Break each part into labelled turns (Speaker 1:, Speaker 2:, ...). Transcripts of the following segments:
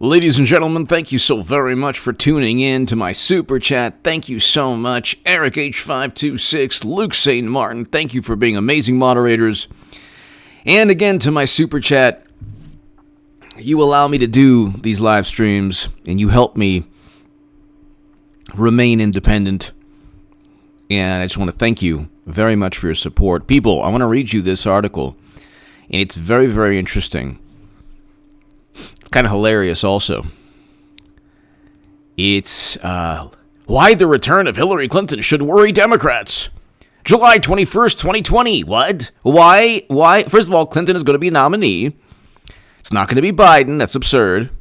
Speaker 1: Ladies and gentlemen, thank you so very much for tuning in to my super chat. Thank you so much. Eric H526, Luke St. Martin, thank you for being amazing moderators. And again, to my super chat, you allow me to do these live streams, and you help me remain independent. And I just want to thank you very much for your support. People, I want to read you this article, and it's very, very interesting. Kind of hilarious also. It's why the return of Hillary Clinton should worry Democrats. July 21st, 2020. What? Why? First of all, Clinton is going to be a nominee. It's not going to be Biden. That's absurd.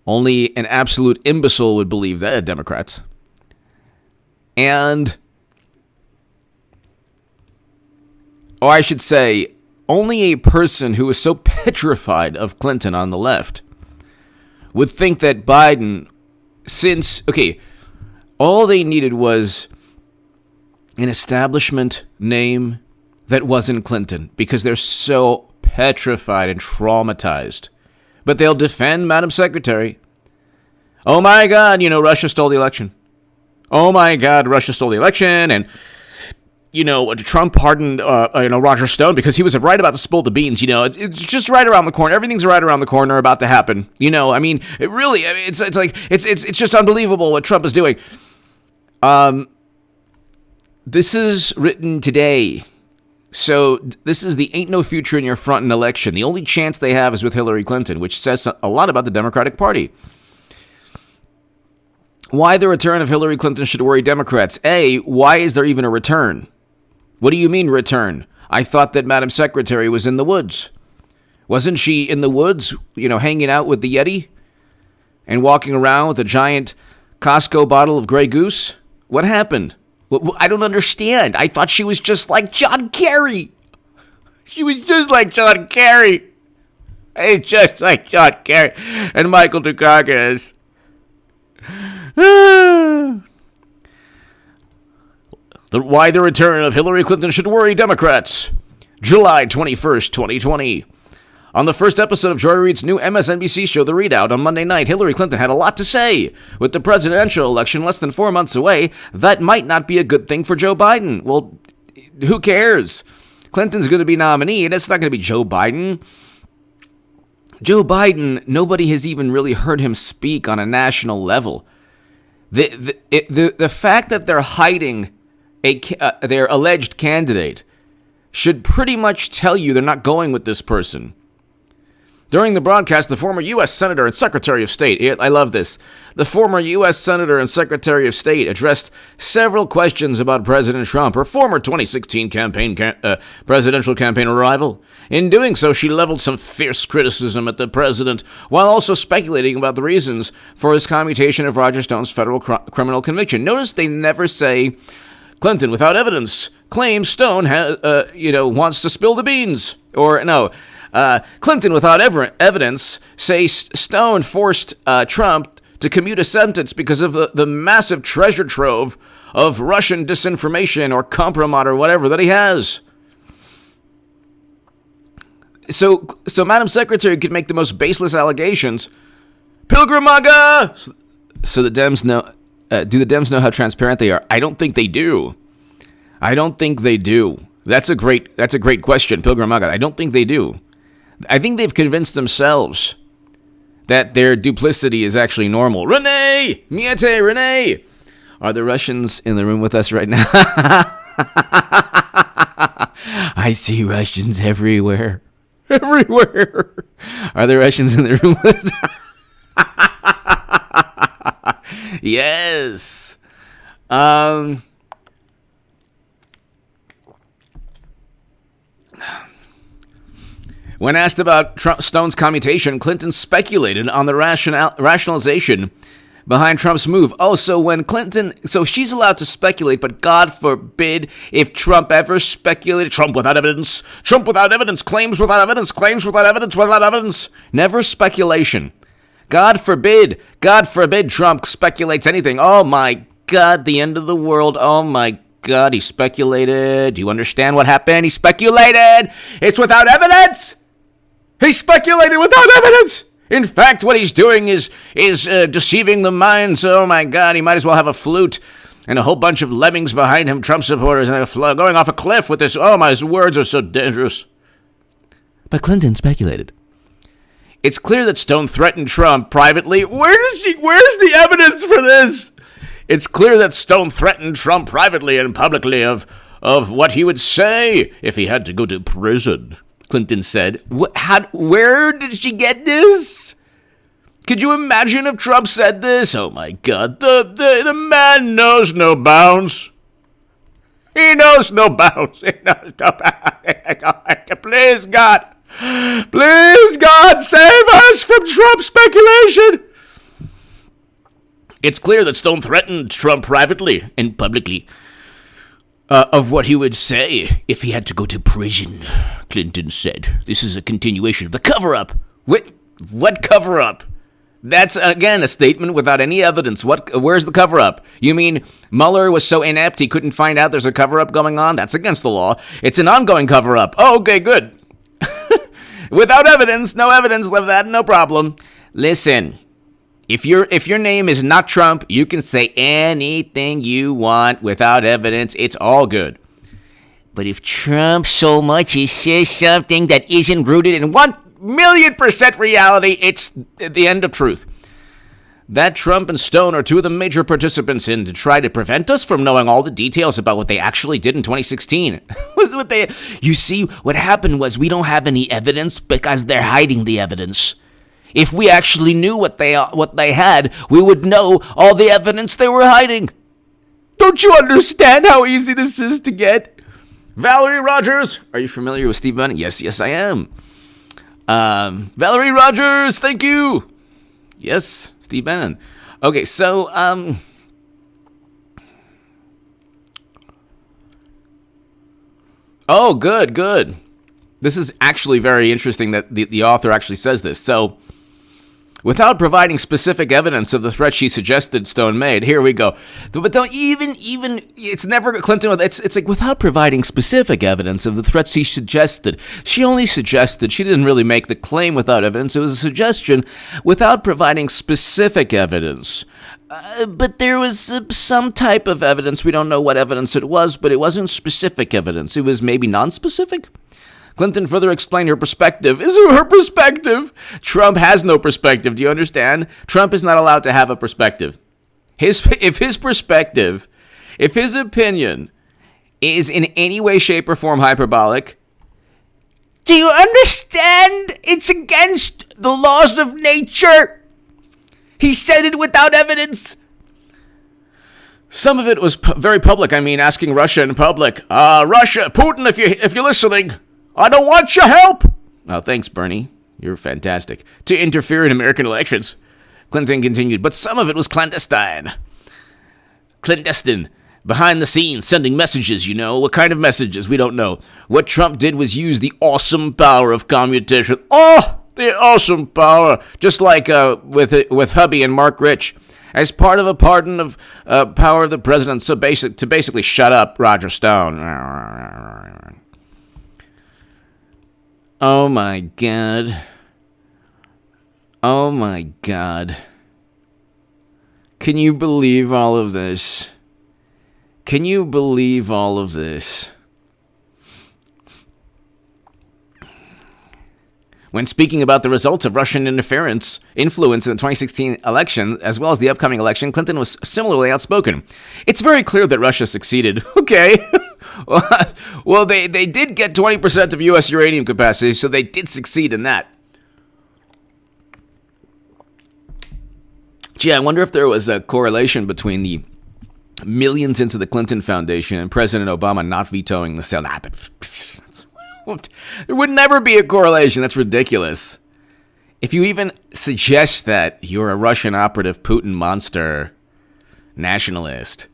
Speaker 1: Only an absolute imbecile would believe that, Democrats. And, or I should say, only a person who is so petrified of Clinton on the left would think that Biden, all they needed was an establishment name that wasn't Clinton, because they're so petrified and traumatized. But they'll defend Madam Secretary. Oh my God, Russia stole the election. Oh my God, Russia stole the election, and Trump pardoned, Roger Stone because he was right about to spill the beans. It's just right around the corner. Everything's right around the corner, about to happen. It's just unbelievable what Trump is doing. This is written today. So this is the ain't no future in your front in election. The only chance they have is with Hillary Clinton, which says a lot about the Democratic Party. Why the return of Hillary Clinton should worry Democrats. A, why is there even a return? What do you mean return? I thought that Madam Secretary was in the woods. Wasn't she in the woods, hanging out with the Yeti? And walking around with a giant Costco bottle of Grey Goose? What happened? I don't understand. I thought she was just like John Kerry. She was just like John Kerry. Hey, just like John Kerry and Michael Dukakis. Why the return of Hillary Clinton should worry Democrats. July 21st, 2020. On the first episode of Joy Reid's new MSNBC show, The Readout, on Monday night, Hillary Clinton had a lot to say. With the presidential election less than 4 months away, that might not be a good thing for Joe Biden. Well, who cares? Clinton's going to be nominee, and it's not going to be Joe Biden. Joe Biden, nobody has even really heard him speak on a national level. The fact that they're hiding their alleged candidate should pretty much tell you they're not going with this person. During the broadcast, the former U.S. Senator and Secretary of State, I love this, the former U.S. Senator and Secretary of State addressed several questions about President Trump, her former 2016 presidential campaign rival. In doing so, she leveled some fierce criticism at the president, while also speculating about the reasons for his commutation of Roger Stone's federal criminal conviction. Notice they never say, Clinton, without evidence, claims Stone wants to spill the beans. Or, no, Clinton, without evidence, says Stone forced Trump to commute a sentence because of the massive treasure trove of Russian disinformation or compromat or whatever that he has. So Madam Secretary could make the most baseless allegations. Pilgrim MAGA! So the Dems know... do the Dems know how transparent they are? I don't think they do. That's a great question, Pilgrim MAGA. I don't think they do. I think they've convinced themselves that their duplicity is actually normal. Renee! Miete, Renee! Are the Russians in the room with us right now? I see Russians everywhere. Everywhere. Are the Russians in the room with us? Yes. When asked about Stone's commutation, Clinton speculated on the rationalization behind Trump's move. Oh, so she's allowed to speculate, but God forbid if Trump ever speculated. Trump without evidence, claims without evidence. Never speculation. God forbid Trump speculates anything. Oh my God, the end of the world. Oh my God, he speculated. Do you understand what happened? He speculated. It's without evidence. He speculated without evidence. In fact, what he's doing is deceiving the minds. Oh, my God, he might as well have a flute and a whole bunch of lemmings behind him, Trump supporters, and going off a cliff with this. Oh, my, his words are so dangerous. But Clinton speculated. It's clear that Stone threatened Trump privately. Where's the evidence for this? It's clear that Stone threatened Trump privately and publicly of what he would say if he had to go to prison, Clinton said. Where did she get this? Could you imagine if Trump said this? Oh, my God. The man knows no bounds. He knows no bounds. He knows no bounds. Please, God. Please, God, save us from Trump speculation. It's clear that Stone threatened Trump privately and publicly of what he would say if he had to go to prison, Clinton said. This is a continuation of the cover-up. What cover-up? That's, again, a statement without any evidence. Where's the cover-up? You mean Mueller was so inept he couldn't find out there's a cover-up going on? That's against the law. It's an ongoing cover-up. Oh, okay, good. Without evidence, no evidence, live that, no problem. Listen, if your name is not Trump, you can say anything you want without evidence. It's all good. But if Trump so much as says something that isn't rooted in 1,000,000% reality, it's the end of truth. That Trump and Stone are two of the major participants in to try to prevent us from knowing all the details about what they actually did in 2016. You see, what happened was we don't have any evidence because they're hiding the evidence. If we actually knew what they had, we would know all the evidence they were hiding. Don't you understand how easy this is to get? Valerie Rogers, are you familiar with Steve Bannon? Yes, I am. Valerie Rogers, thank you. Yes, Steve Bannon. Okay, so, oh, good. This is actually very interesting that the author actually says this. So, without providing specific evidence of the threat she suggested Stone made, here we go. But don't even, it's never Clinton, it's like without providing specific evidence of the threats he suggested. She only suggested, she didn't really make the claim without evidence. It was a suggestion without providing specific evidence. But there was some type of evidence. We don't know what evidence it was, but it wasn't specific evidence. It was maybe non-specific. Clinton further explained her perspective. Is it her perspective? Trump has no perspective. Do you understand? Trump is not allowed to have a perspective. If his opinion is in any way, shape, or form hyperbolic, do you understand? It's against the laws of nature. He said it without evidence. Some of it was very public. I mean, asking Russia in public. Russia, Putin, if you're listening, I don't want your help. Oh, thanks, Bernie. You're fantastic. To interfere in American elections. Clinton continued, but some of it was clandestine. Clandestine. Behind the scenes, sending messages, you know. What kind of messages? We don't know. What Trump did was use the awesome power of commutation. Oh, the awesome power. Just like with hubby and Mark Rich. As part of a pardon of power of the president. So to basically shut up Roger Stone. Oh my God. Oh my God. Can you believe all of this? Can you believe all of this? When speaking about the results of Russian influence in the 2016 election, as well as the upcoming election, Clinton was similarly outspoken. It's very clear that Russia succeeded. Okay. Well, they did get 20% of U.S. uranium capacity, so they did succeed in that. Gee, I wonder if there was a correlation between the millions into the Clinton Foundation and President Obama not vetoing the sale. There would never be a correlation. That's ridiculous. If you even suggest that, you're a Russian operative, Putin monster, nationalist.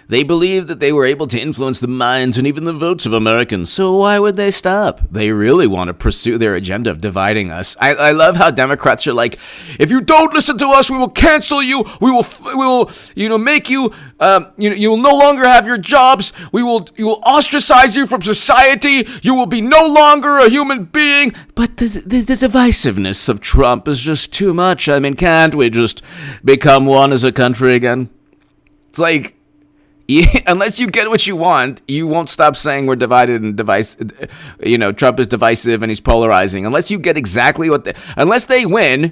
Speaker 1: They believed that they were able to influence the minds and even the votes of Americans, so why would they stop? They really want to pursue their agenda of dividing us. I love how Democrats are like, if you don't listen to us, we will cancel you. We will, make you, you will no longer have your jobs. We will ostracize you from society. You will be no longer a human being. But the divisiveness of Trump is just too much. I mean, can't we just become one as a country again? It's like, unless you get what you want, you won't stop saying we're divided and Trump is divisive and he's polarizing. Unless you get exactly unless they win,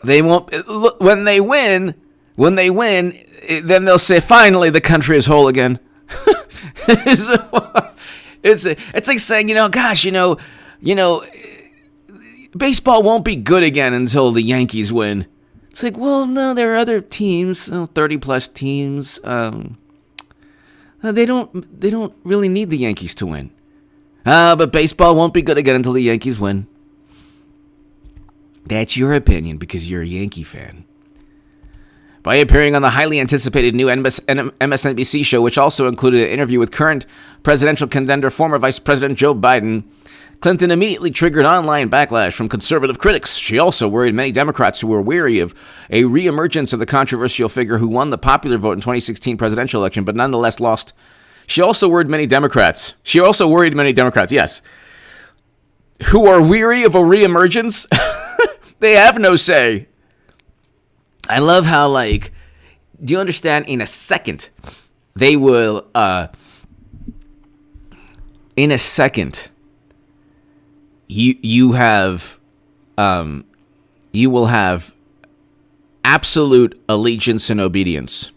Speaker 1: they won't. When they win, then they'll say, finally, the country is whole again. It's like saying, baseball won't be good again until the Yankees win. It's like, well, no, there are other teams, 30-plus teams. They don't really need the Yankees to win. But baseball won't be good again until the Yankees win. That's your opinion because you're a Yankee fan. By appearing on the highly anticipated new MSNBC show, which also included an interview with current presidential contender, former Vice President Joe Biden, Clinton immediately triggered online backlash from conservative critics. She also worried many Democrats who were weary of a reemergence of the controversial figure who won the popular vote in 2016 presidential election, but nonetheless lost. She also worried many Democrats, yes, who are weary of a reemergence. They have no say. I love how, do you understand? In a second, they will, you will have absolute allegiance and obedience.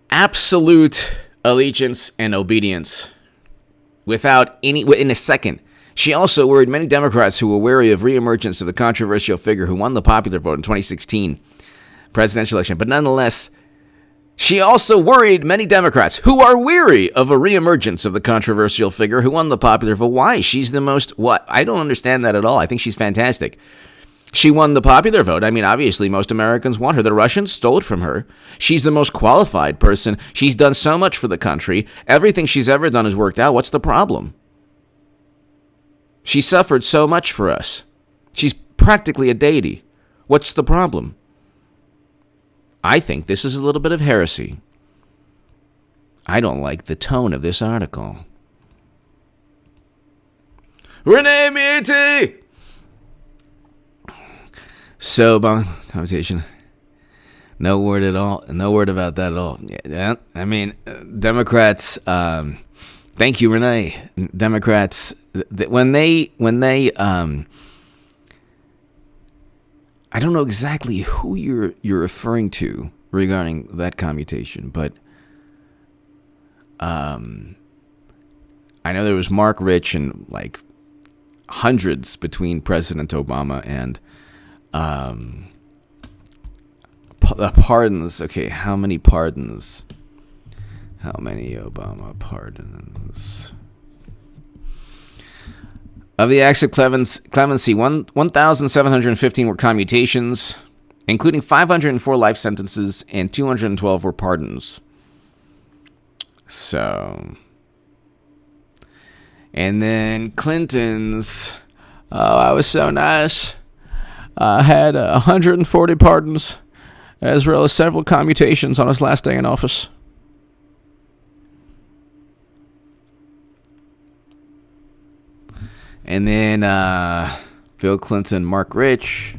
Speaker 1: Absolute allegiance and obedience. In a second. She also worried many Democrats who were wary of reemergence of the controversial figure who won the popular vote in 2016 presidential election. But nonetheless, she also worried many Democrats who are weary of a reemergence of the controversial figure who won the popular vote. Why? She's the most, what? I don't understand that at all. I think she's fantastic. She won the popular vote. I mean, obviously, most Americans want her. The Russians stole it from her. She's the most qualified person. She's done so much for the country. Everything she's ever done has worked out. What's the problem? She suffered so much for us. She's practically a deity. What's the problem? I think this is a little bit of heresy. I don't like the tone of this article. Renee Mieti! So, conversation. No word at all. No word about that at all. Yeah, I mean, Democrats, thank you, Renee. Democrats, when they, I don't know exactly who you're referring to regarding that commutation, but I know there was Mark Rich and hundreds between President Obama and pardons. Okay, how many pardons? How many Obama pardons? Of the acts of clemency, 1,715 were commutations, including 504 life sentences, and 212 were pardons. So, and then Clinton's, oh, I was so nice, had 140 pardons, as well as several commutations on his last day in office. And then Bill Clinton, Mark Rich.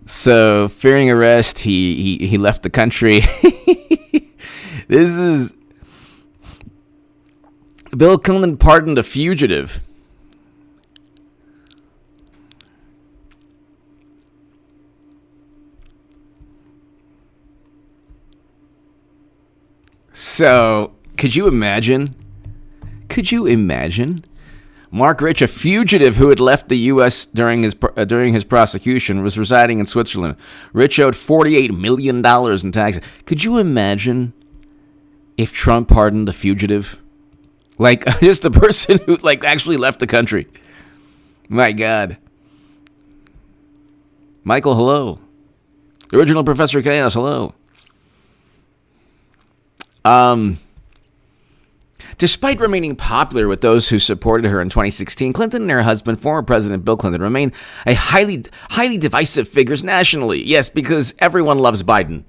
Speaker 1: So, fearing arrest, he left the country. This is Bill Clinton pardoned a fugitive. So, could you imagine? Mark Rich, a fugitive who had left the U.S. during his prosecution, was residing in Switzerland. Rich owed $48 million in taxes. Could you imagine if Trump pardoned a fugitive? Just a person who, actually left the country. My God. Michael, hello. Original Professor Chaos, hello. Despite remaining popular with those who supported her in 2016, Clinton and her husband, former President Bill Clinton, remain a highly divisive figures nationally. Yes, because everyone loves Biden.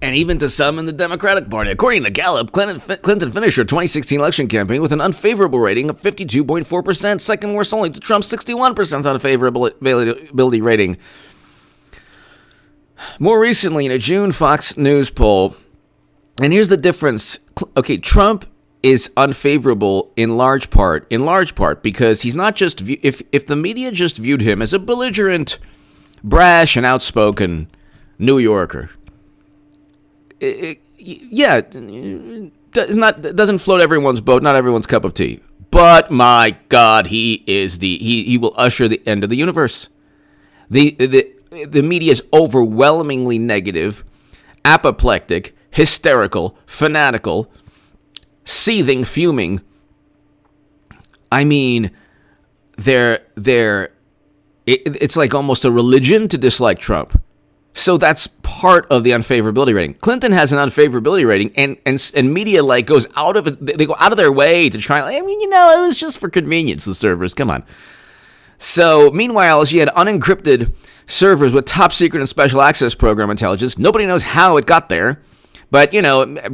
Speaker 1: And even to some in the Democratic Party. According to Gallup, Clinton finished her 2016 election campaign with an unfavorable rating of 52.4%, second worst only to Trump's 61% unfavorability rating. More recently, in a June Fox News poll, and here's the difference. Okay, Trump is unfavorable in large part because he's not just, if the media just viewed him as a belligerent, brash, and outspoken New Yorker, it doesn't float everyone's boat, not everyone's cup of tea. But my God, he will usher the end of the universe. The media is overwhelmingly negative, apoplectic, hysterical, fanatical, seething, fuming. I mean, it's like almost a religion to dislike Trump. So that's part of the unfavorability rating. Clinton has an unfavorability rating, and media goes out of it. They go out of their way to try. I mean, it was just for convenience. The servers, come on. So meanwhile, she had unencrypted servers with top secret and special access program intelligence. Nobody knows how it got there. But,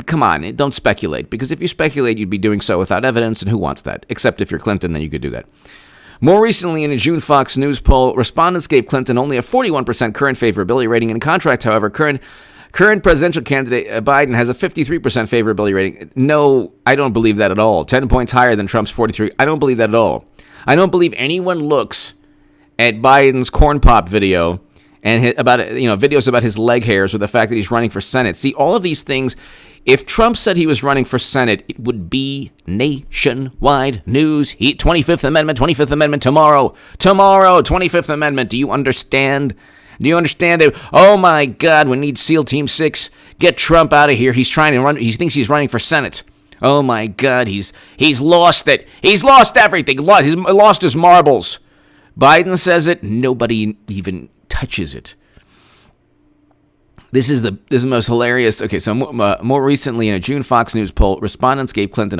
Speaker 1: come on, don't speculate. Because if you speculate, you'd be doing so without evidence, and who wants that? Except if you're Clinton, then you could do that. More recently, in a June Fox News poll, respondents gave Clinton only a 41% current favorability rating. In contrast, however, current presidential candidate Biden has a 53% favorability rating. No, I don't believe that at all. 10 points higher than Trump's 43. I don't believe that at all. I don't believe anyone looks at Biden's corn pop video and videos about his leg hairs or the fact that he's running for Senate. See, all of these things, if Trump said he was running for Senate, it would be nationwide news. 25th Amendment tomorrow, 25th Amendment. Do you understand? Do you understand that? Oh my God, we need SEAL Team 6. Get Trump out of here. He's trying to run. He thinks he's running for Senate. Oh my God, he's lost it. He's lost everything. He's lost his marbles. Biden says it. Nobody even touches it. This is the most hilarious. Okay, so more recently in a June Fox News poll, respondents gave Clinton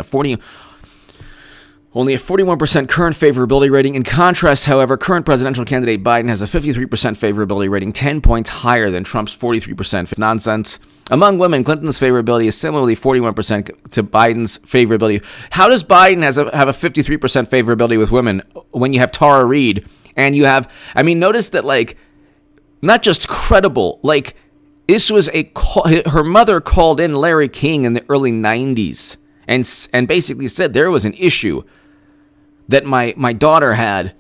Speaker 1: only a 41% current favorability rating. In contrast, however, current presidential candidate Biden has a 53% favorability rating, 10 points higher than Trump's 43%. Nonsense. Among women, Clinton's favorability is similarly 41% to Biden's favorability. How does Biden have a 53% favorability with women when you have Tara Reid and you have, notice that not just credible, this was her mother called in Larry King in the early 90s and basically said there was an issue that my daughter had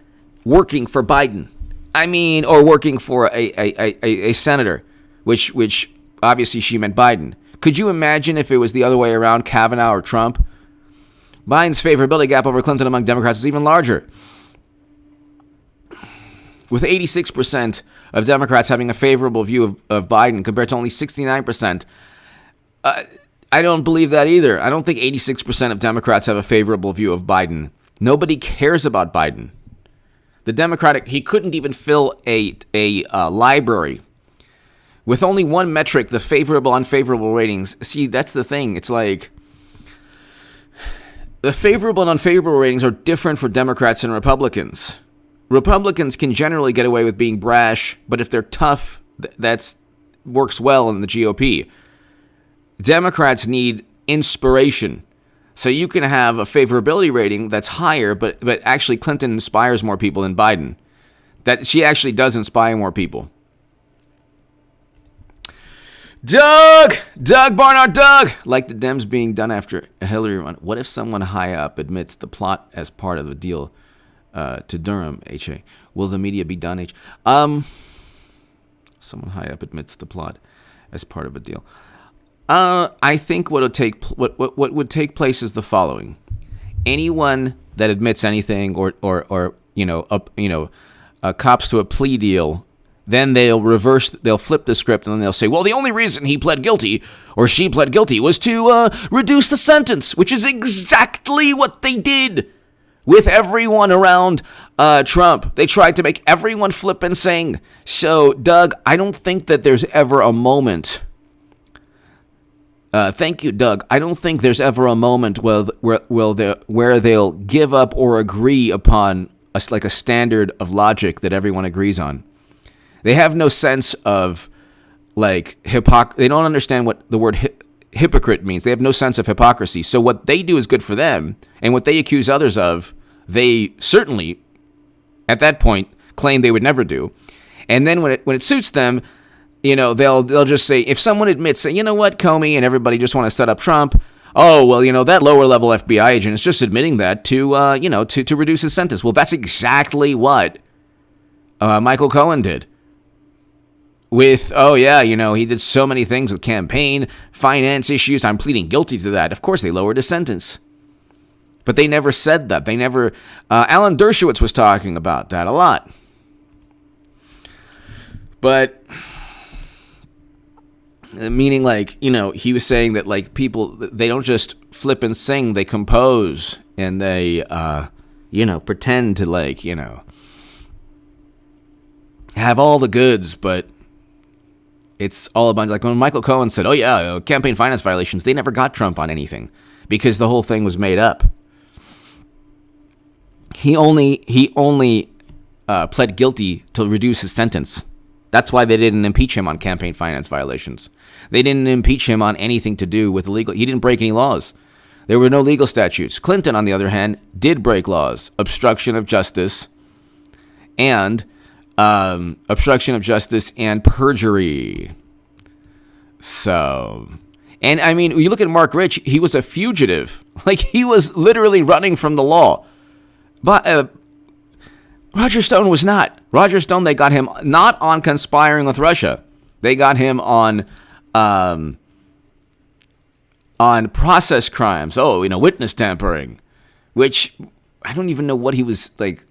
Speaker 1: working for Biden. Or working for a senator, which obviously she meant Biden. Could you imagine if it was the other way around, Kavanaugh or Trump? Biden's favorability gap over Clinton among Democrats is even larger, with 86% of Democrats having a favorable view of Biden compared to only 69%. I don't believe that either. I don't think 86% of Democrats have a favorable view of Biden. Nobody cares about Biden. He couldn't even fill a library. With only one metric, the favorable, unfavorable ratings. See, that's the thing. It's like the favorable and unfavorable ratings are different for Democrats and Republicans. Republicans can generally get away with being brash, but if they're tough, that works well in the GOP. Democrats need inspiration. So you can have a favorability rating that's higher, but actually Clinton inspires more people than Biden. That she actually does inspire more people. Doug Barnard, like the Dems being done after a Hillary run. What if someone high up admits the plot as part of the deal to Durham? HA, will the media be done? Someone high up admits the plot as part of a deal. I think what would take place is the following: anyone that admits anything or cops to a plea deal, then they'll flip the script, and then they'll say, well, the only reason he pled guilty or she pled guilty was to reduce the sentence, which is exactly what they did. with everyone around Trump. They tried to make everyone flip and sing. So, Doug, I don't think that there's ever a moment. Thank you, Doug. I don't think there's ever a moment where they'll give up or agree upon a standard of logic that everyone agrees on. They have no sense of they don't understand what the word hypocrite means. They have no sense of hypocrisy. So what they do is good for them, and what they accuse others of, they certainly, at that point, claim they would never do. And then when it suits them, they'll just say, if someone admits, you know what, Comey and everybody just want to set up Trump. Oh, well, that lower level FBI agent is just admitting that to reduce his sentence. Well, that's exactly what Michael Cohen did. With, he did so many things with campaign finance issues. I'm pleading guilty to that. Of course, they lowered his sentence. But they never said that. They never, Alan Dershowitz was talking about that a lot. But, meaning he was saying that people, they don't just flip and sing, they compose and they, pretend to have all the goods, but it's all about, when Michael Cohen said, campaign finance violations, they never got Trump on anything because the whole thing was made up. He only pled guilty to reduce his sentence. That's why they didn't impeach him on campaign finance violations. They didn't impeach him on anything to do with illegal. He didn't break any laws. There were no legal statutes. Clinton, on the other hand, did break laws, obstruction of justice, and perjury. So, and I mean, you look at Mark Rich, he was a fugitive. He was literally running from the law. But Roger Stone was not. Roger Stone, they got him not on conspiring with Russia. They got him on process crimes. Witness tampering, which I don't even know what he was like.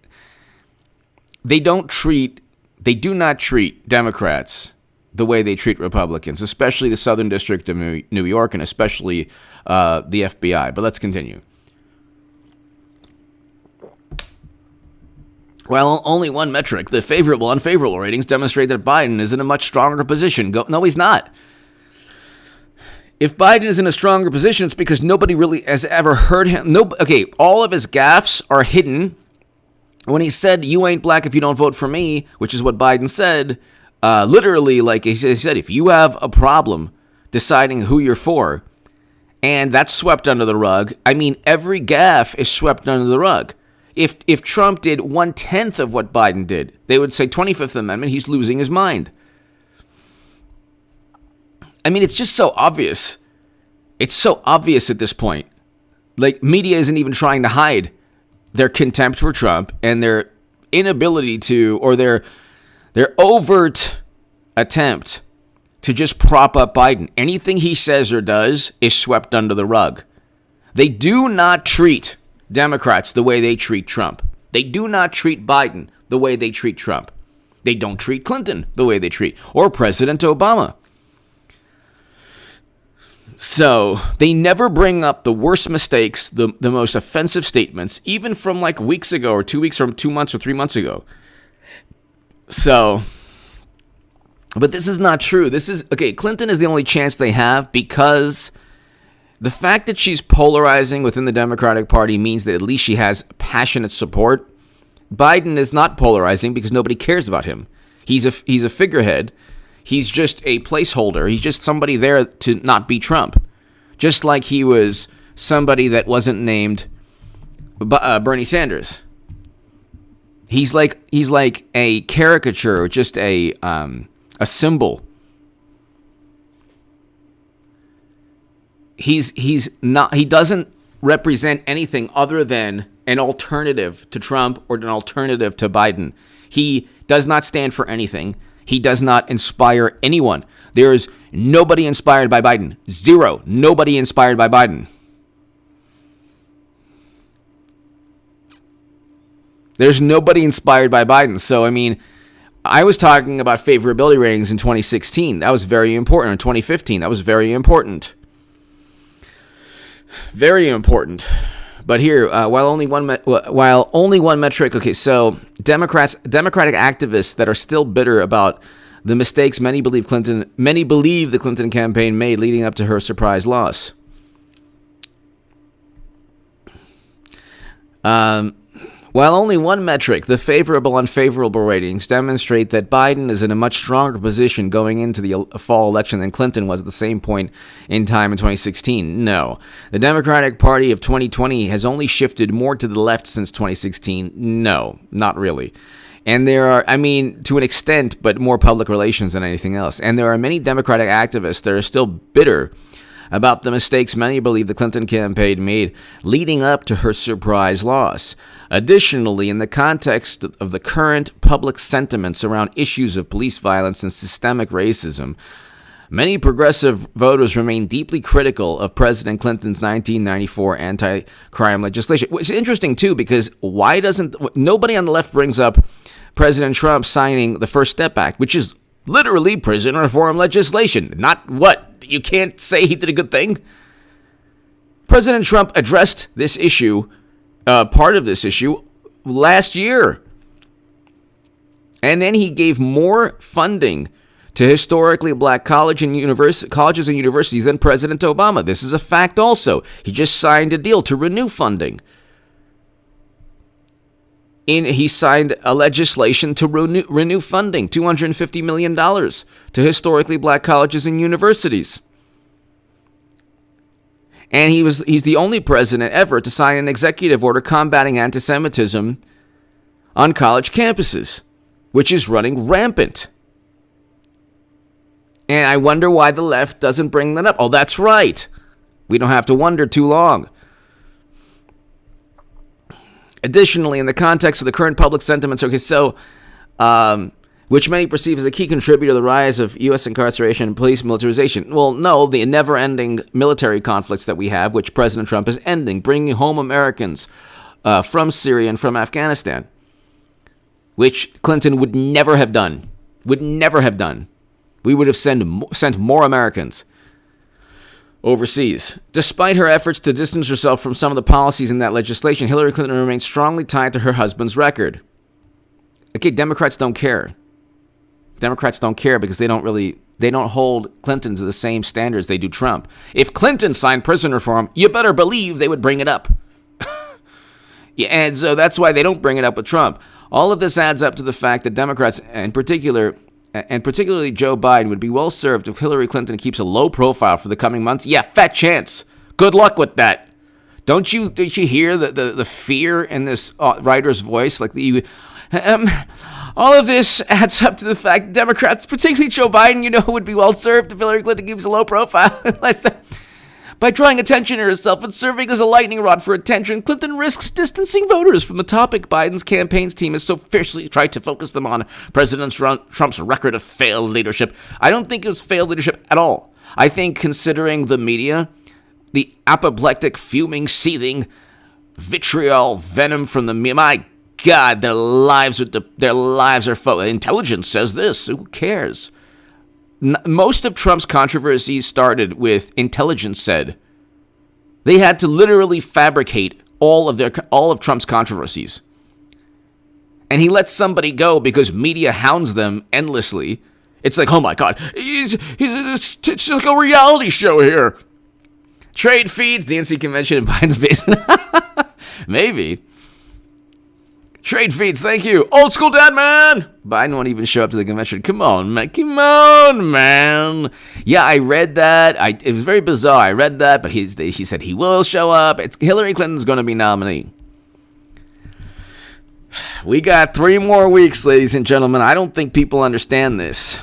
Speaker 1: They do not treat Democrats the way they treat Republicans, especially the Southern District of New York and especially the FBI. But let's continue. Well, only one metric, the favorable, unfavorable ratings, demonstrate that Biden is in a much stronger position. No, he's not. If Biden is in a stronger position, it's because nobody really has ever heard him. All of his gaffes are hidden. When he said, "You ain't black if you don't vote for me," which is what Biden said, literally, he said, if you have a problem deciding who you're for, and that's swept under the rug, I mean, every gaffe is swept under the rug. If Trump did 1/10 of what Biden did, they would say 25th Amendment, he's losing his mind. I mean, it's just so obvious. It's so obvious at this point. Media isn't even trying to hide their contempt for Trump and their inability to, or their overt attempt to just prop up Biden. Anything he says or does is swept under the rug. They do not treat Democrats the way they treat Trump. They do not treat Biden the way they treat Trump. They don't treat Clinton the way they treat, or President Obama. So they never bring up the worst mistakes, the most offensive statements, even from weeks ago or 2 weeks or 2 months or 3 months ago. So, but this is not true. Clinton is the only chance they have because the fact that she's polarizing within the Democratic Party means that at least she has passionate support. Biden is not polarizing because nobody cares about him. He's a figurehead. He's just a placeholder. He's just somebody there to not be Trump. Just like he was somebody that wasn't named Bernie Sanders. He's like a caricature, just a symbol. He doesn't represent anything other than an alternative to Trump or an alternative to Biden. He does not stand for anything. He does not inspire anyone. There is nobody inspired by Biden. Zero. Nobody inspired by Biden. There's nobody inspired by Biden. So, I mean, I was talking about favorability ratings in 2016. That was very important. In 2015, that was very important. Very important. But here, while only one metric. Okay, so Democratic activists that are still bitter about the mistakes many believe the Clinton campaign made leading up to her surprise loss. While only one metric, the favorable-unfavorable ratings, demonstrate that Biden is in a much stronger position going into the fall election than Clinton was at the same point in time in 2016. No. The Democratic Party of 2020 has only shifted more to the left since 2016. No, not really. And there are, to an extent, but more public relations than anything else. And there are many Democratic activists that are still bitter about the mistakes many believe the Clinton campaign made leading up to her surprise loss. Additionally, in the context of the current public sentiments around issues of police violence and systemic racism, many progressive voters remain deeply critical of President Clinton's 1994 anti-crime legislation. Which is interesting, too, because nobody on the left brings up President Trump signing the First Step Act, which is literally prison reform legislation. Not what? You can't say he did a good thing? President Trump addressed this issue, part of this issue, last year. And then he gave more funding to historically black colleges and universities than President Obama. This is a fact also. He just signed a deal to renew funding. He signed a legislation to renew funding, $250 million to historically black colleges and universities. And he's the only president ever to sign an executive order combating anti-Semitism on college campuses, which is running rampant. And I wonder why the left doesn't bring that up. Oh, that's right. We don't have to wonder too long. Additionally, in the context of the current public sentiments, which many perceive as a key contributor to the rise of U.S. incarceration and police militarization. Well, no, the never-ending military conflicts that we have, which President Trump is ending, bringing home Americans from Syria and from Afghanistan, which Clinton would never have done. We would have sent more Americans overseas. Despite her efforts to distance herself from some of the policies in that legislation, Hillary Clinton remains strongly tied to her husband's record. Okay, Democrats don't care. Democrats don't care because they don't hold Clinton to the same standards they do Trump. If Clinton signed prison reform, you better believe they would bring it up. Yeah, and so that's why they don't bring it up with Trump. All of this adds up to the fact that Democrats, and particularly Joe Biden, would be well served if Hillary Clinton keeps a low profile for the coming months. Yeah, fat chance. Good luck with that. Don't you hear the fear in this writer's voice? All of this adds up to the fact Democrats, particularly Joe Biden, would be well served if Hillary Clinton keeps a low profile. By drawing attention to herself and serving as a lightning rod for attention, Clinton risks distancing voters from the topic Biden's campaign's team has so fiercely tried to focus them on, President Trump's record of failed leadership. I don't think it was failed leadership at all. I think, considering the media, the apoplectic, fuming, seething, vitriol, venom from the media, my God, their lives are intelligence says this. Who cares? Most of Trump's controversies started with intelligence said. They had to literally fabricate all of Trump's controversies. And he lets somebody go because media hounds them endlessly. It's like, oh my God, it's like a reality show here. Trade feeds, DNC convention in Biden's basement. Maybe. Trade feeds, thank you. Old school dad, man. Biden won't even show up to the convention. Come on, man. Yeah, I read that. It was very bizarre. I read that, but he said he will show up. Hillary Clinton's going to be nominee. We got 3 more weeks, ladies and gentlemen. I don't think people understand this.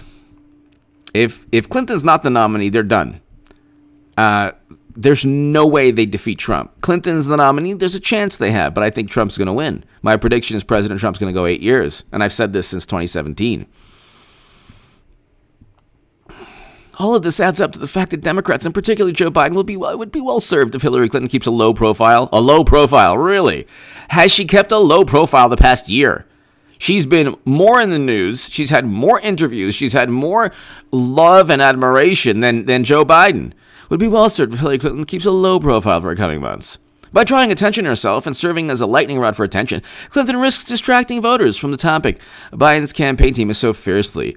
Speaker 1: If Clinton's not the nominee, they're done. There's no way they defeat Trump. Clinton's the nominee. There's a chance they have, but I think Trump's going to win. My prediction is President Trump's going to go 8 years, and I've said this since 2017. All of this adds up to the fact that Democrats, and particularly Joe Biden, would be well served if Hillary Clinton keeps a low profile. A low profile, really? Has she kept a low profile the past year? She's been more in the news. She's had more interviews. She's had more love and admiration than Joe Biden. Would be well served if Hillary Clinton keeps a low profile for the coming months. By drawing attention to herself and serving as a lightning rod for attention, Clinton risks distracting voters from the topic Biden's campaign team has so fiercely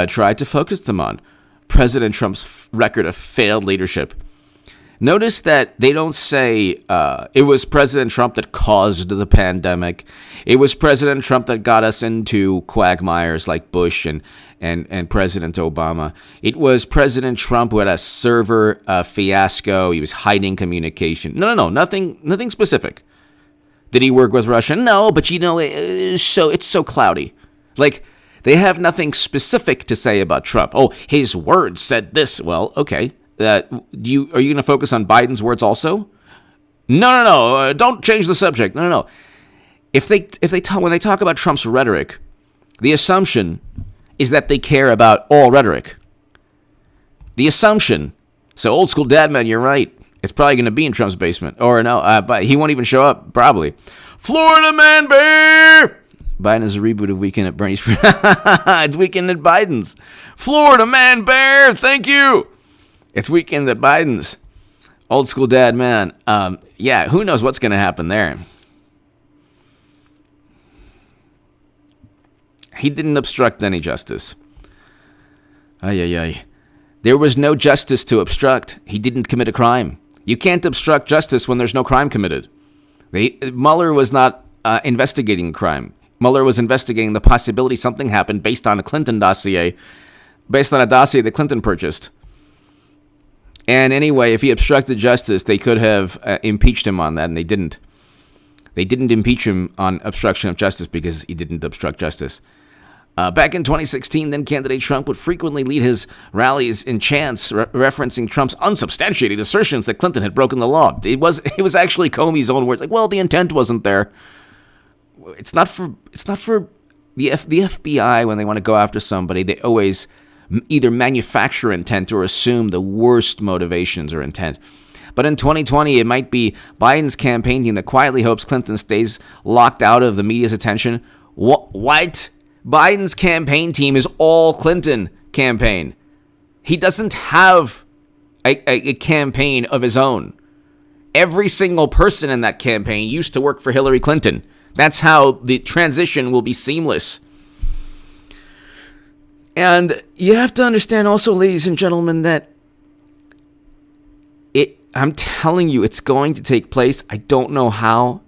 Speaker 1: tried to focus them on: President Trump's record of failed leadership. Notice that they don't say it was President Trump that caused the pandemic. It was President Trump that got us into quagmires like Bush and President Obama. It was President Trump who had a server fiasco. He was hiding communication. No, nothing specific. Did he work with Russia? No, but it's so cloudy. Like, they have nothing specific to say about Trump. Oh, his words said this. Well, okay. Are you going to focus on Biden's words also? No. Don't change the subject. No. When they talk about Trump's rhetoric, the assumption is that they care about all rhetoric. The assumption. So, old school dad man, you're right. It's probably going to be in Trump's basement. Or no, but he won't even show up, probably. Florida Man Bear! Biden is a reboot of Weekend at Bernie's. It's Weekend at Biden's. Florida Man Bear, thank you. It's Weekend at Biden's. Old school dad man. Yeah, who knows what's going to happen there. He didn't obstruct any justice. Ay. There was no justice to obstruct. He didn't commit a crime. You can't obstruct justice when there's no crime committed. Mueller was not investigating a crime. Mueller was investigating the possibility something happened based on a Clinton dossier, based on a dossier that Clinton purchased. And anyway, if he obstructed justice, they could have impeached him on that, and they didn't. They didn't impeach him on obstruction of justice because he didn't obstruct justice. Back in 2016, then candidate Trump would frequently lead his rallies in chants referencing Trump's unsubstantiated assertions that Clinton had broken the law. It was actually Comey's own words, like, well, the intent wasn't there. It's not for the FBI when they want to go after somebody. They always either manufacture intent or assume the worst motivations or intent. But in 2020, it might be Biden's campaign team that quietly hopes Clinton stays locked out of the media's attention. What? Biden's campaign team is all Clinton campaign. He doesn't have a campaign of his own. Every single person in that campaign used to work for Hillary Clinton. That's how the transition will be seamless. And you have to understand also, ladies and gentlemen, that I'm telling you, it's going to take place. I don't know how.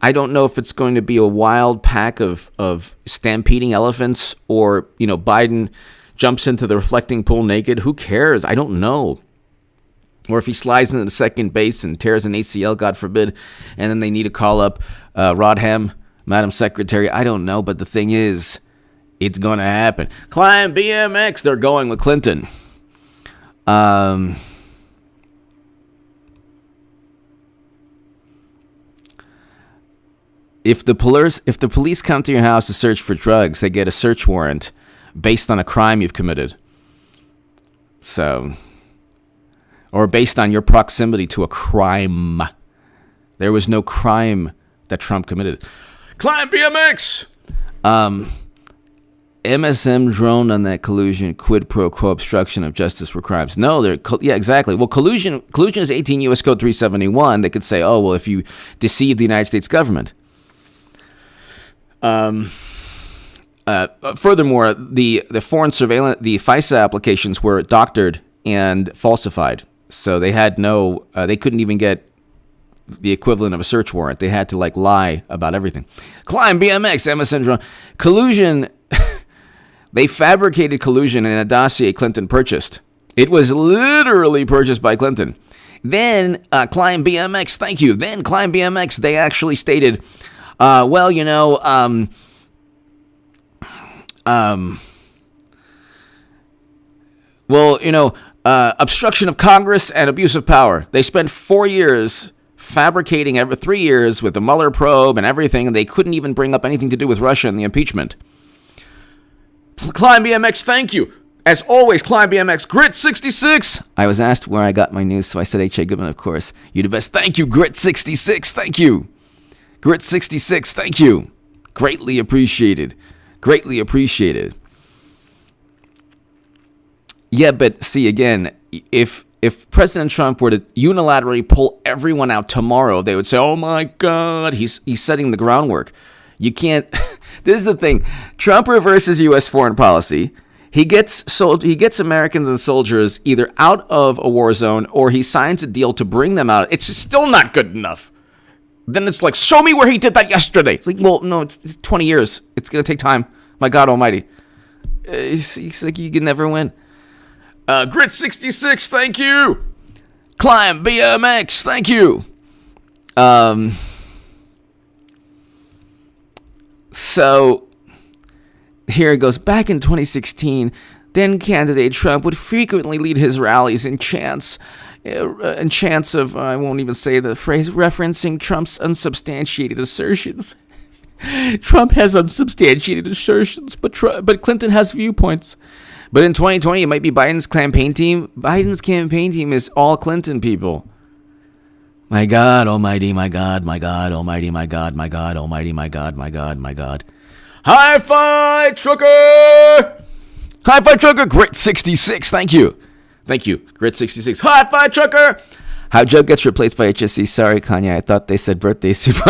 Speaker 1: I don't know if it's going to be a wild pack of stampeding elephants or, Biden jumps into the reflecting pool naked. Who cares? I don't know. Or if he slides into the second base and tears an ACL, God forbid, and then they need to call up Rodham, Madam Secretary. I don't know, but the thing is, it's going to happen. Climb BMX, they're going with Clinton. If the police come to your house to search for drugs, they get a search warrant based on a crime you've committed. So, or based on your proximity to a crime. There was no crime that Trump committed. Climb BMX! MSM droned on that collusion, quid pro quo, obstruction of justice were crimes. No, yeah, exactly. Well, collusion is 18 U.S. Code 371. They could say, oh, well, if you deceive the United States government. Furthermore, the foreign surveillance, the FISA applications were doctored and falsified. So they had they couldn't even get the equivalent of a search warrant. They had to lie about everything. Climb BMX, MSN drone. Collusion. They fabricated collusion in a dossier Clinton purchased. It was literally purchased by Clinton. Then Climb BMX, thank you. Then Climb BMX, they actually stated, obstruction of Congress and abuse of power. They spent 4 years fabricating 3 years with the Mueller probe and everything, and they couldn't even bring up anything to do with Russia and the impeachment. Climb BMX, thank you. As always, Climb BMX, Grit66. I was asked where I got my news, so I said H.A. Goodman, of course. You the best. Thank you, Grit66. Thank you. Grit66, thank you. Greatly appreciated. Greatly appreciated. Yeah, but see, again, if if President Trump were to unilaterally pull everyone out tomorrow, they would say, "Oh my God, he's setting the groundwork." You can't. This is the thing. Trump reverses U.S. foreign policy. He gets Americans and soldiers either out of a war zone or he signs a deal to bring them out. It's still not good enough. Then it's like, show me where he did that yesterday. It's like, well, no, it's 20 years. It's going to take time. My God almighty. It's like you can never win. Grit66, thank you. Climb BMX, thank you. So here it goes. Back in 2016, then candidate Trump would frequently lead his rallies in chants of, I won't even say the phrase, referencing Trump's unsubstantiated assertions. Trump has unsubstantiated assertions, but Clinton has viewpoints. But in 2020, it might be Biden's campaign team. Biden's campaign team is all Clinton people. My God almighty, my God, my God almighty, my God, my God almighty, my God, my God, my God. Hi-Fi Trucker! Hi-Fi Trucker, Grit66, thank you. Thank you, Grit66. Hi-Fi Trucker! How Joe gets replaced by HSC. Sorry, Kanye, I thought they said birthday super.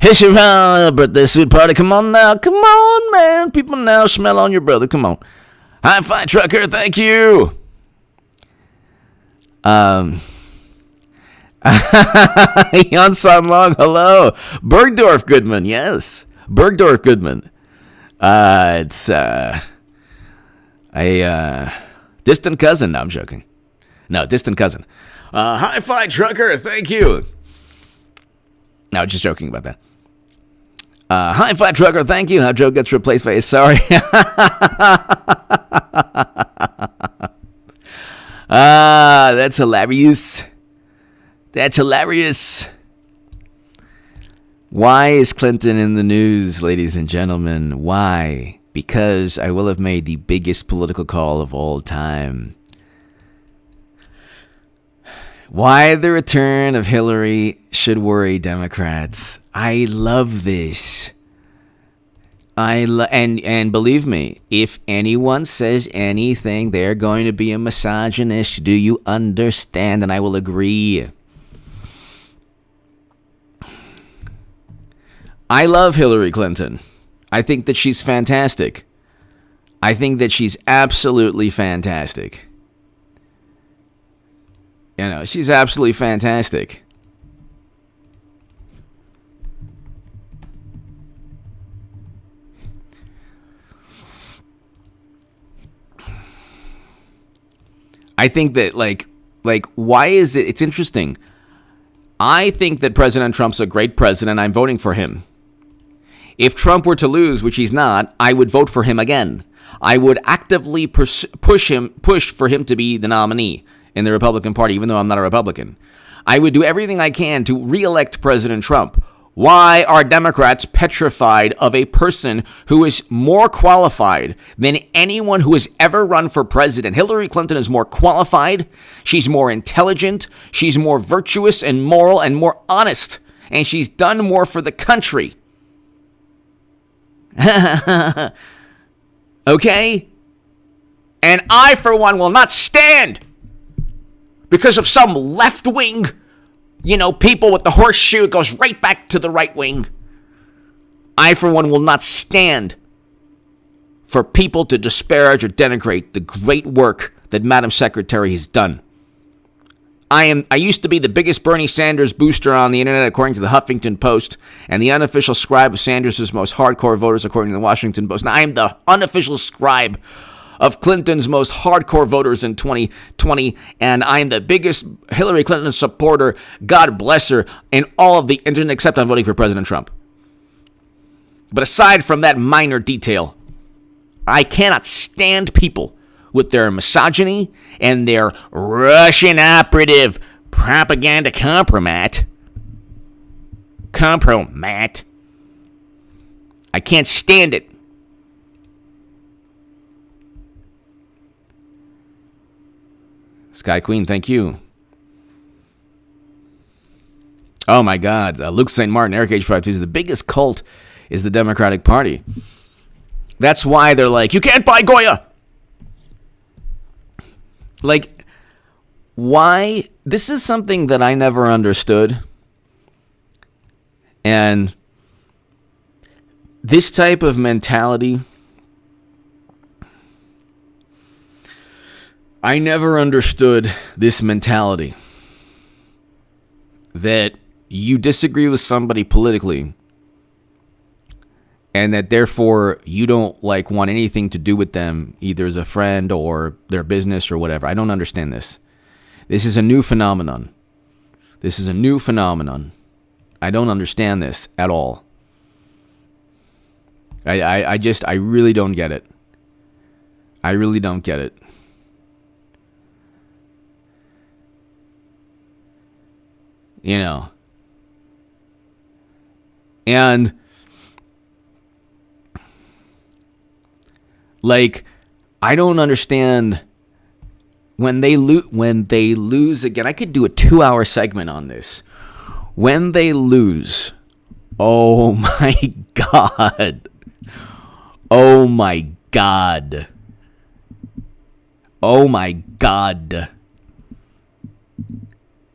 Speaker 1: Here's your birthday suit party. Come on now. Come on, man. People now smell on your brother. Come on. Hi-Fi Trucker, thank you. Yon-san Long, hello. Bergdorf Goodman, yes. Bergdorf Goodman. It's a distant cousin. No, I'm joking. No, distant cousin. Hi-Fi Trucker, thank you. No, just joking about that. Hi-Fi Trucker, thank you. How Joe gets replaced by a sorry. That's hilarious. That's hilarious. Why is Clinton in the news, ladies and gentlemen? Why? Because I will have made the biggest political call of all time. Why the return of Hillary should worry Democrats. I love this. And believe me, if anyone says anything, they're going to be a misogynist. Do you understand? And I will agree. I love Hillary Clinton. I think that she's fantastic. I think that she's absolutely fantastic. You know, she's absolutely fantastic. I think that, like, why is it? It's interesting. I think that President Trump's a great president. I'm voting for him. If Trump were to lose, which he's not, I would vote for him again. I would actively push for him to be the nominee in the Republican Party, even though I'm not a Republican. I would do everything I can to re-elect President Trump. Why are Democrats petrified of a person who is more qualified than anyone who has ever run for president? Hillary Clinton is more qualified. She's more intelligent. She's more virtuous and moral and more honest. And she's done more for the country. Okay? And I, for one, will not stand because of some left-wing, people with the horseshoe. It goes right back to the right wing. I, for one, will not stand for people to disparage or denigrate the great work that Madam Secretary has done. I used to be the biggest Bernie Sanders booster on the internet, according to the Huffington Post, and the unofficial scribe of Sanders' most hardcore voters, according to the Washington Post. Now, I am the unofficial scribe of Clinton's most hardcore voters in 2020, and I am the biggest Hillary Clinton supporter, God bless her, in all of the internet, except I'm voting for President Trump. But aside from that minor detail, I cannot stand people with their misogyny and their Russian operative propaganda compromat. I can't stand it. Sky Queen, thank you. Oh my God. Luke St. Martin, Eric H522, the biggest cult is the Democratic Party. That's why they're like, you can't buy Goya. Like, why? This is something that I never understood. And this type of mentality, I never understood this mentality that you disagree with somebody politically and that therefore you don't like want anything to do with them, either as a friend or their business or whatever. I don't understand this. This is a new phenomenon. I don't understand this at all. I really don't get it. I really don't get it. You know. And like, I don't understand when they lose again. I could do a 2-hour segment on this. When they lose, oh my God. Oh my God. Oh my God.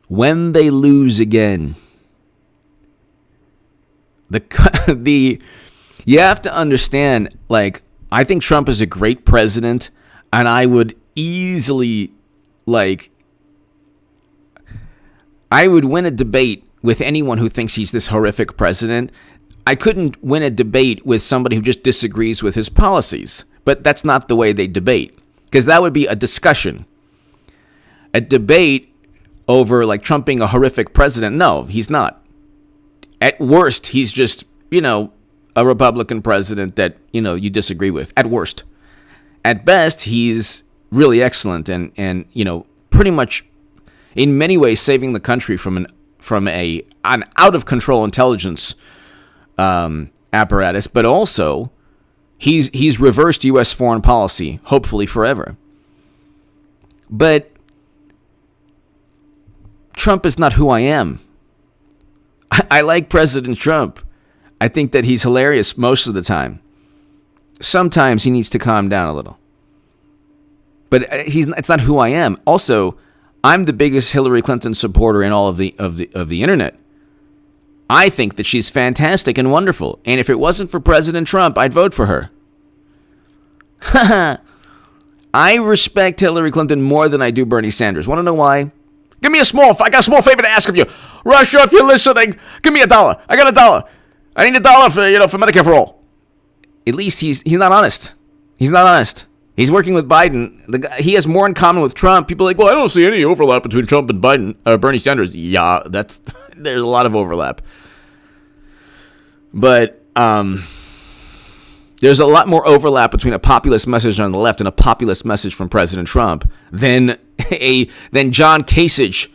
Speaker 1: When they lose again, you have to understand, like, I think Trump is a great president, and I would easily, like, I would win a debate with anyone who thinks he's this horrific president. I couldn't win a debate with somebody who just disagrees with his policies. But that's not the way they debate, because that would be a discussion. A debate over, like, Trump being a horrific president. No, he's not. At worst, he's just, a Republican president that, you disagree with. At worst. At best, he's really excellent and pretty much in many ways saving the country from an out of control intelligence apparatus, but also he's reversed U.S. foreign policy, hopefully forever. But Trump is not who I am. I like President Trump. I think that he's hilarious most of the time. Sometimes he needs to calm down a little. But it's not who I am. Also, I'm the biggest Hillary Clinton supporter in all of the internet. I think that she's fantastic and wonderful. And if it wasn't for President Trump, I'd vote for her. I respect Hillary Clinton more than I do Bernie Sanders. Want to know why? I got a small favor to ask of you. Russia, if you're listening, give me $1. I got $1. I need $1 for Medicare for all. At least he's not honest. He's not honest. He's working with Biden. He has more in common with Trump. People are like, well, I don't see any overlap between Trump and Biden, Bernie Sanders. Yeah, there's a lot of overlap. But there's a lot more overlap between a populist message on the left and a populist message from President Trump than John Kasich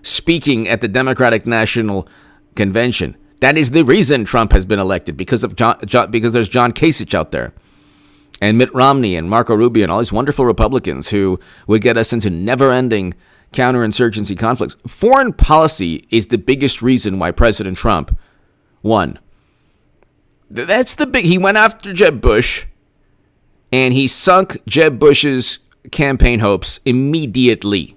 Speaker 1: speaking at the Democratic National Convention. That is the reason Trump has been elected, because of because there's John Kasich out there. And Mitt Romney and Marco Rubio and all these wonderful Republicans who would get us into never-ending counterinsurgency conflicts. Foreign policy is the biggest reason why President Trump won. He went after Jeb Bush, and he sunk Jeb Bush's campaign hopes immediately.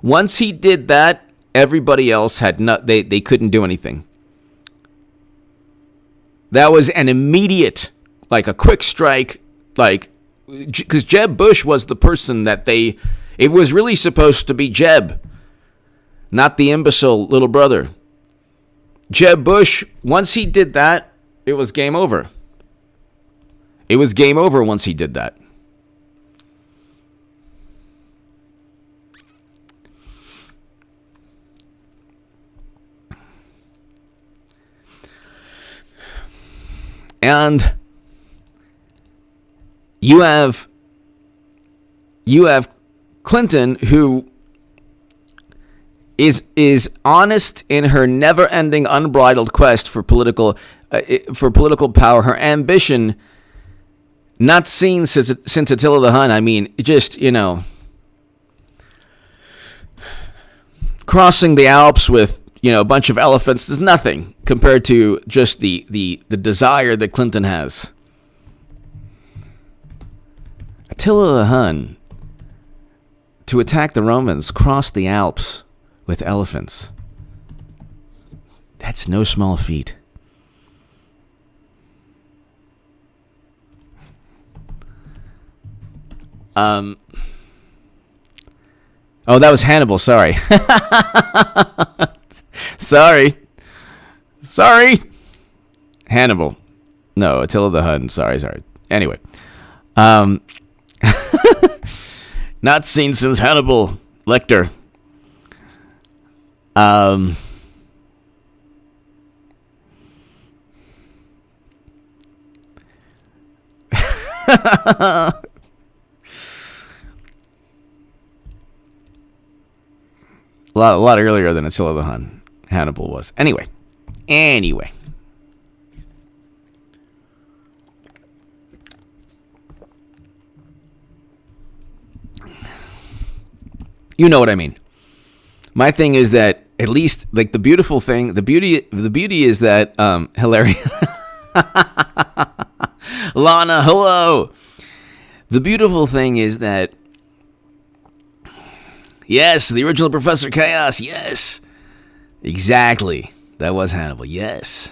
Speaker 1: Once he did that, everybody else they couldn't do anything. That was an immediate, like a quick strike, because Jeb Bush was the person that it was really supposed to be Jeb, not the imbecile little brother. Jeb Bush, once he did that, it was game over. It was game over once he did that. And you have Clinton, who is honest in her never-ending, unbridled quest for political power. Her ambition, not seen since Attila the Hun. I mean, just crossing the Alps with a bunch of elephants. There's nothing compared to just the desire that Clinton has. Attila the Hun, to attack the Romans, crossed the Alps with elephants. That's no small feat. Oh, that was Hannibal. Sorry. Sorry. Hannibal. No, Attila the Hun. Sorry. Anyway. Not seen since Hannibal Lecter. A lot earlier than Attila the Hun. Hannibal was. Anyway. You know what I mean. My thing is that at least like the beauty is that hilarious. Lana, hello. The beautiful thing is that yes, the original Professor Chaos, yes. Exactly. That was Hannibal, yes.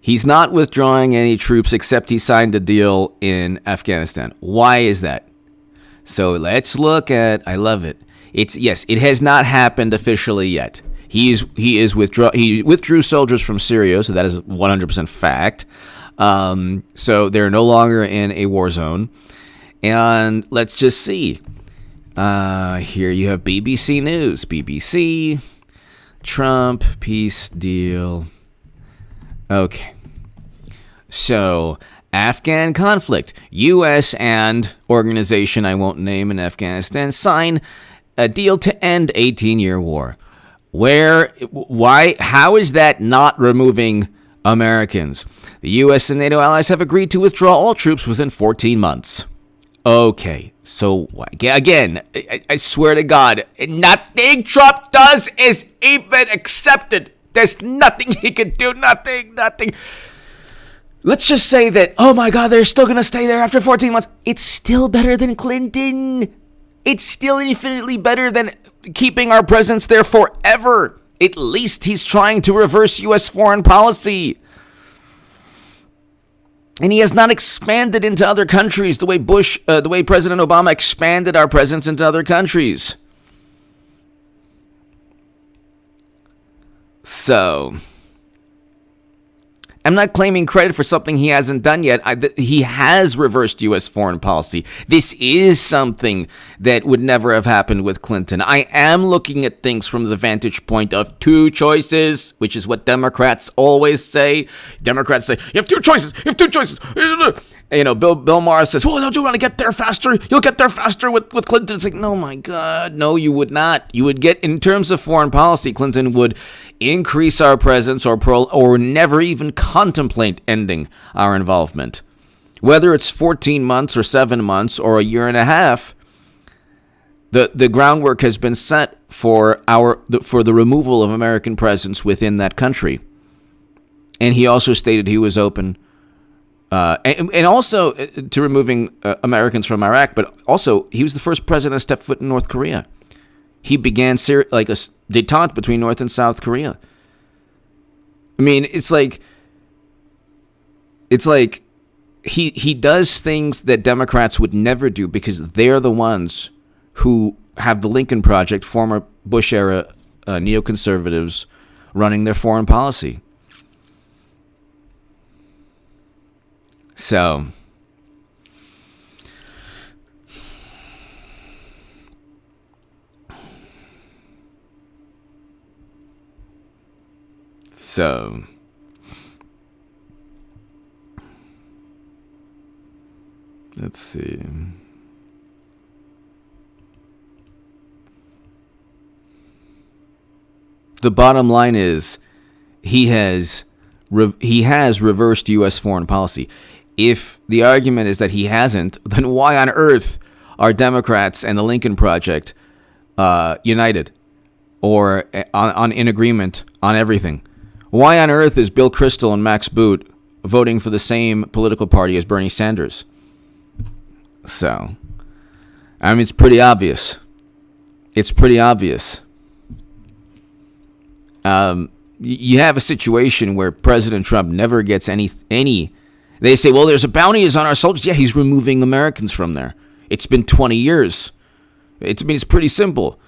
Speaker 1: He's not withdrawing any troops except he signed a deal in Afghanistan. Why is that? So let's look at, I love it. It has not happened officially yet. He withdrew soldiers from Syria, so that is 100% fact. So they're no longer in a war zone. And let's just see. Here you have BBC News. BBC, Trump, peace deal. Okay. So, Afghan conflict. U.S. and organization I won't name in Afghanistan sign a deal to end 18-year war. How is that not removing Americans? The U.S. and NATO allies have agreed to withdraw all troops within 14 months. Okay, so again, I swear to God, nothing Trump does is even accepted. There's nothing he can do, nothing. Let's just say that, oh my God, they're still going to stay there after 14 months. It's still better than Clinton. It's still infinitely better than keeping our presence there forever. At least he's trying to reverse U.S. foreign policy. And he has not expanded into other countries the way President Obama expanded our presence into other countries. So, I'm not claiming credit for something he hasn't done yet. He has reversed U.S. foreign policy. This is something that would never have happened with Clinton. I am looking at things from the vantage point of two choices, which is what Democrats always say. Democrats say, you have two choices. You know, Bill Maher says, oh, don't you want to get there faster? You'll get there faster with Clinton. It's like, no, my God, no, you would not. You would get, in terms of foreign policy, Clinton would increase our presence or never even contemplate ending our involvement. Whether it's 14 months or 7 months or a year and a half, the groundwork has been set for the removal of American presence within that country. And he also stated he was open and also to removing Americans from Iraq, but also he was the first president to step foot in North Korea. He began like a détente between North and South Korea. I mean, it's like he does things that Democrats would never do because they're the ones who have the Lincoln Project, former Bush-era neoconservatives, running their foreign policy. So, let's see. The bottom line is he has reversed U.S. foreign policy. If the argument is that he hasn't, then why on earth are Democrats and the Lincoln Project united? or in agreement on everything. Why on earth is Bill Kristol and Max Boot voting for the same political party as Bernie Sanders? So, I mean, it's pretty obvious. It's pretty obvious. You have a situation where President Trump never gets any. They say, well, there's a bounty is on our soldiers. Yeah, he's removing Americans from there. It's been 20 years. It's pretty simple.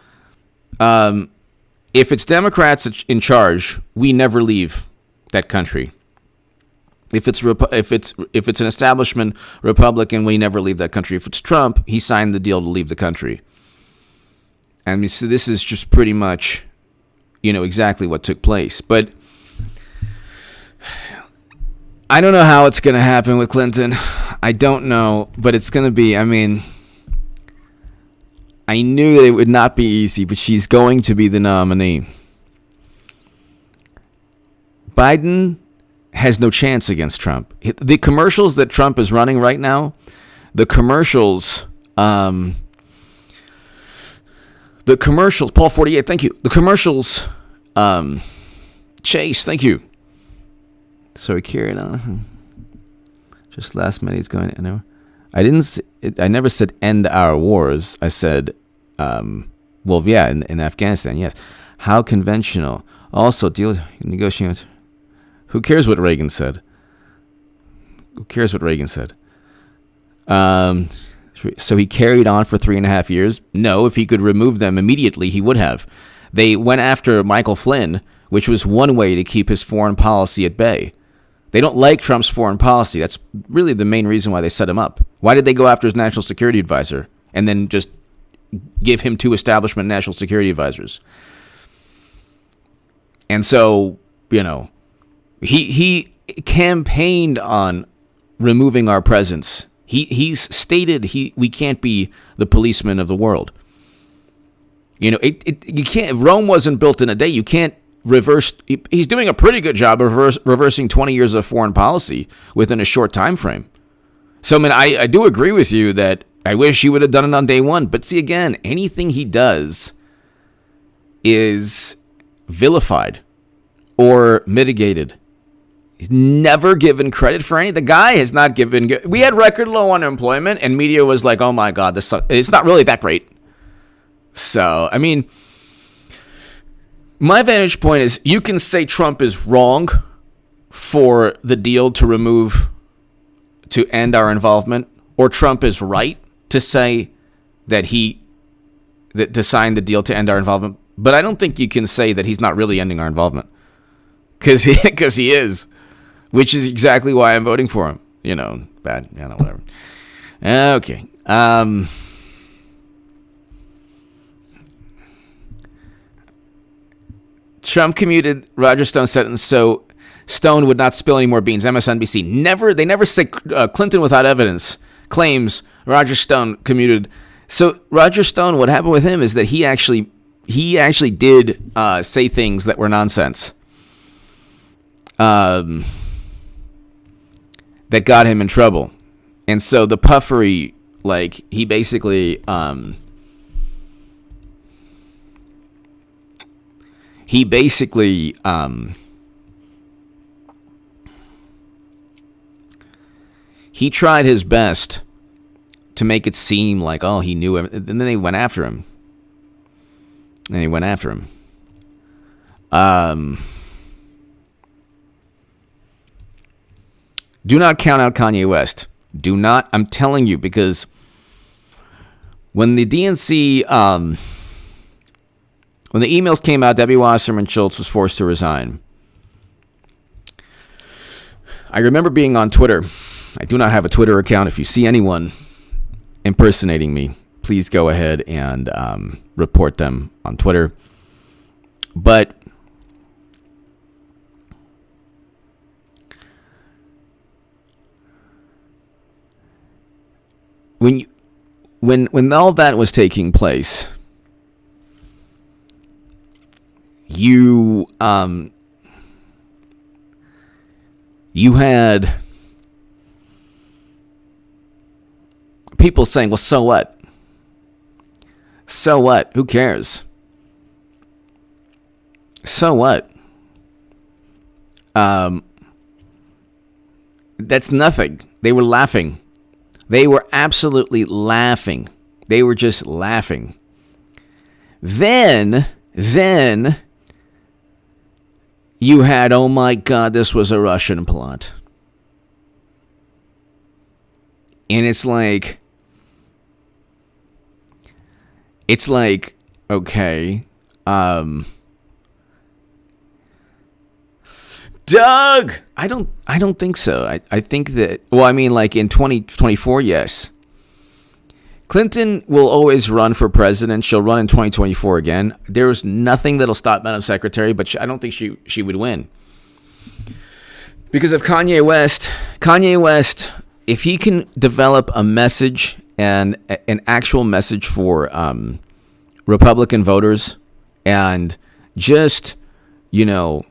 Speaker 1: If it's Democrats in charge, we never leave that country. If it's an establishment Republican, we never leave that country. If it's Trump, he signed the deal to leave the country. I mean, so this is just pretty much, exactly what took place. But I don't know how it's going to happen with Clinton. I don't know, but it's going to be, I knew it would not be easy, but she's going to be the nominee. Biden has no chance against Trump. The commercials that Trump is running right now, Paul 48, thank you. The commercials, Chase, thank you. So he carried on. Just last minute, he's going. I never said end our wars. I said, in Afghanistan, yes. How conventional. Also, deal negotiate. Who cares what Reagan said? So he carried on for 3.5 years? No, if he could remove them immediately, he would have. They went after Michael Flynn, which was one way to keep his foreign policy at bay. They don't like Trump's foreign policy. That's really the main reason why they set him up. Why did they go after his national security advisor and then just give him 2 establishment national security advisors? And so, he campaigned on removing our presence. He's stated we can't be the policeman of the world. You can't. Rome wasn't built in a day. You can't reverse. He's doing a pretty good job of reversing 20 years of foreign policy within a short time frame. So, I do agree with you that I wish he would have done it on day one. But see, again, anything he does is vilified or mitigated. He's never given credit for any. The guy has not given. We had record low unemployment, and media was like, "Oh my God, this sucks." It's not really that great. So, my vantage point is you can say Trump is wrong for the deal to end our involvement, or Trump is right to say that to sign the deal to end our involvement. But I don't think you can say that he's not really ending our involvement, because he is. Which is exactly why I'm voting for him. Bad. Whatever. Okay. Trump commuted Roger Stone's sentence so Stone would not spill any more beans. MSNBC. They never say Clinton without evidence claims Roger Stone commuted. So Roger Stone, what happened with him is that he actually did say things that were nonsense. That got him in trouble. And so the puffery, he basically, he tried his best to make it seem like, oh, he knew him. And then they went after him. Do not count out Kanye West. Do not. I'm telling you, because when the DNC, when the emails came out, Debbie Wasserman Schultz was forced to resign. I remember being on Twitter. I do not have a Twitter account. If you see anyone impersonating me, please go ahead and report them on Twitter. But when all that was taking place, you had people saying, well, so what? So what? Who cares? So what? That's nothing. They were laughing. They were absolutely laughing. They were just laughing. Then you had, oh my God, this was a Russian plot. And it's like, okay, Doug, I don't think so. I think that, well, I mean, like in 2024, yes. Clinton will always run for president. She'll run in 2024 again. There's nothing that'll stop Madam Secretary, but I don't think she would win. Because of Kanye West, if he can develop a message and an actual message for Republican voters, and just, you know,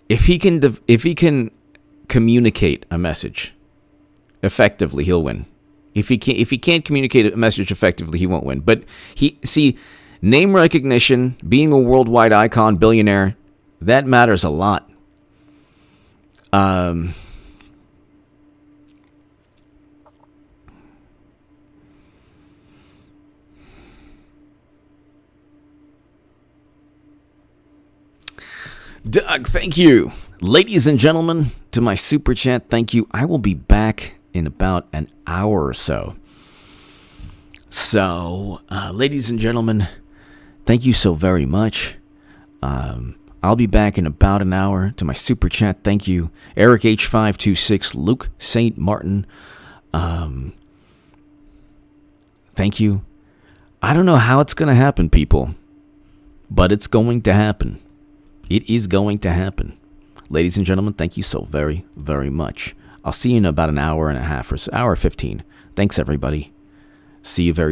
Speaker 1: if he can communicate a message effectively, he'll win. If he can't communicate a message effectively, he won't win. But name recognition, being a worldwide icon, billionaire, that matters a lot. Doug, thank you. Ladies and gentlemen, to my super chat, thank you. I will be back in about an hour or so. So, ladies and gentlemen, thank you so very much. I'll be back in about an hour. To my super chat, thank you. Eric H526, Luke St. Martin, thank you. I don't know how it's going to happen, people, but it's going to happen. It is going to happen. Ladies and gentlemen, thank you so very, very much. I'll see you in about an hour and a half or so, hour 15. Thanks, everybody. See you very